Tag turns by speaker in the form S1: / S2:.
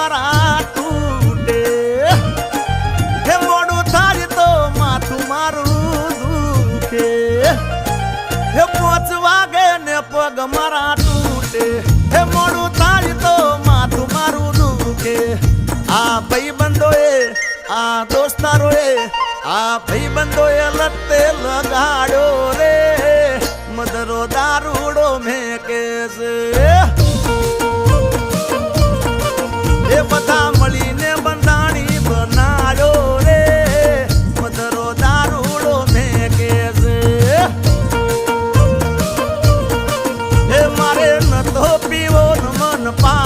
S1: મારા તૂટે હે મોડું થાય તો માથું મારું દુખે હે 5 વાગે ને પગ મારા તૂટે હે મોડું થાય તો માથું મારું દુખે આ ભાઈબંધોએ આ દોસ્તારોએ આ ભાઈબંધોએ લતે લગાડ્યો રે મદરો દારૂડો મેકે છે એ બધા મળીને બંધાણી બનાડ્યો રે મદરો દારૂડો મેકે છે એ મારે નતો પીવો મન પા